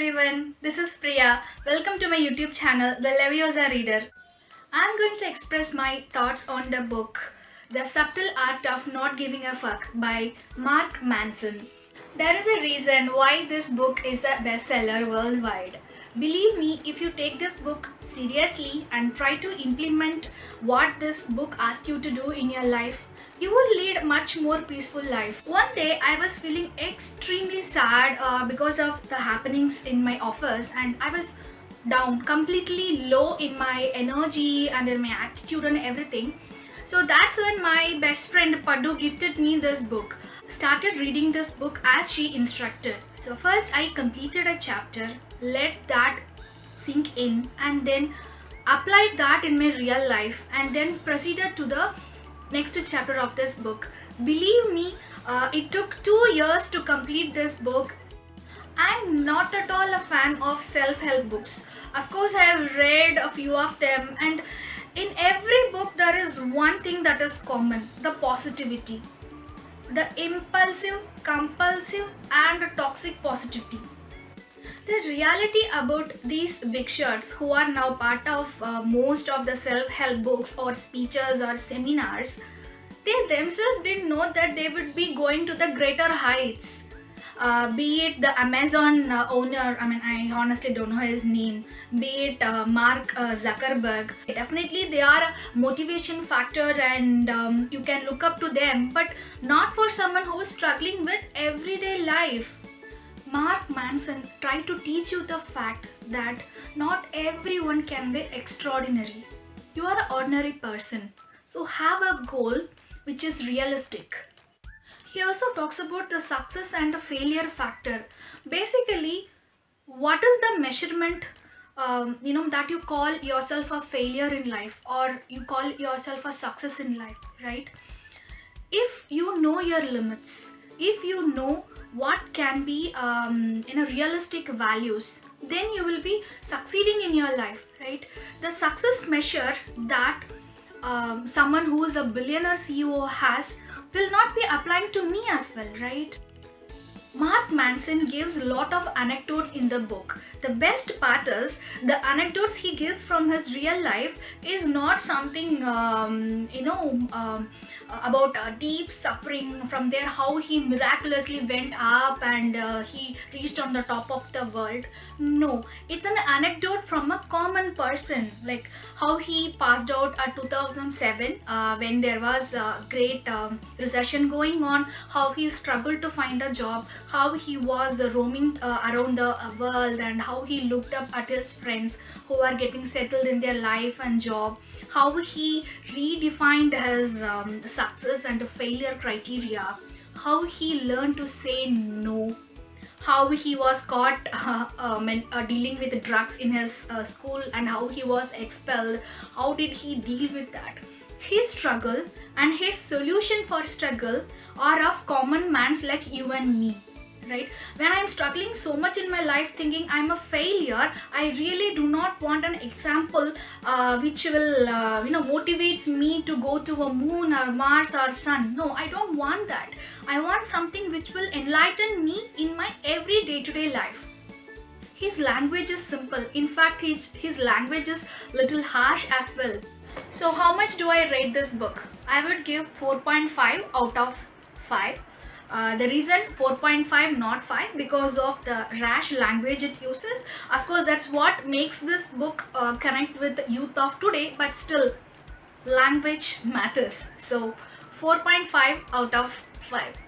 everyone, this is Priya. Welcome to my YouTube channel, The Leviosa Reader. I'm going to express my thoughts on the book, The Subtle Art of Not Giving a Fuck by Mark Manson. There is a reason why this book is a bestseller worldwide. Believe me, if you take this book seriously and try to implement what this book asks you to do in your life, you will lead a much more peaceful life. One day I was feeling extremely sad because of the happenings in my office, and I was down, completely low in my energy and in my attitude and everything. So that's when my best friend Paddu gifted me this book. Started reading this book as she instructed. So first I completed a chapter, let that sink in, and then applied that in my real life, and then proceeded to the next chapter of this book. Believe me, it took 2 years to complete this book. I'm not at all a fan of self-help books. Of course, I have read a few of them, and in every book there is one thing that is common: the positivity, the impulsive, compulsive, and toxic positivity. The reality about these big shots who are now part of most of the self-help books or speeches or seminars, they themselves didn't know that they would be going to the greater heights. Be it the Amazon owner, I honestly don't know his name, be it Mark Zuckerberg. Definitely they are a motivation factor, and you can look up to them, but not for someone who is struggling with everyday life. Mark Manson tried to teach you the fact that not everyone can be extraordinary. You are an ordinary person, so have a goal which is realistic. He also talks about the success and the failure factor. Basically, what is the measurement that you call yourself a failure in life or you call yourself a success in life, right? If you know your limits, if you know what can be realistic values, then you will be succeeding in your life, right? The success measure that someone who is a billionaire CEO has will not be applying to me as well, right? Mark Manson gives a lot of anecdotes in the book. The best part is the anecdotes he gives from his real life is not something about deep suffering from there, how he miraculously went up and he reached on the top of the world. No, it's an anecdote from a common person, like how he passed out at 2007 when there was a great recession going on, how he struggled to find a job, how he was roaming around the world, and how he looked up at his friends who are getting settled in their life and job, how he redefined his success and failure criteria, how he learned to say no, how he was caught dealing with drugs in his school and how he was expelled. How did he deal with that? His struggle and his solution for struggle are of common mans like you and me, right? When I'm struggling so much in my life thinking I'm a failure, I really do not want an example which will motivates me to go to a moon or Mars or sun. No, I don't want that. I want something which will enlighten me in my every day-to-day life. His language is simple. In fact, his language is little harsh as well. So how much do I rate this book? I would give 4.5 out of 5. The reason 4.5 not 5 because of the rash language it uses. Of course, that's what makes this book connect with the youth of today, but still language matters. So 4.5 out of 5.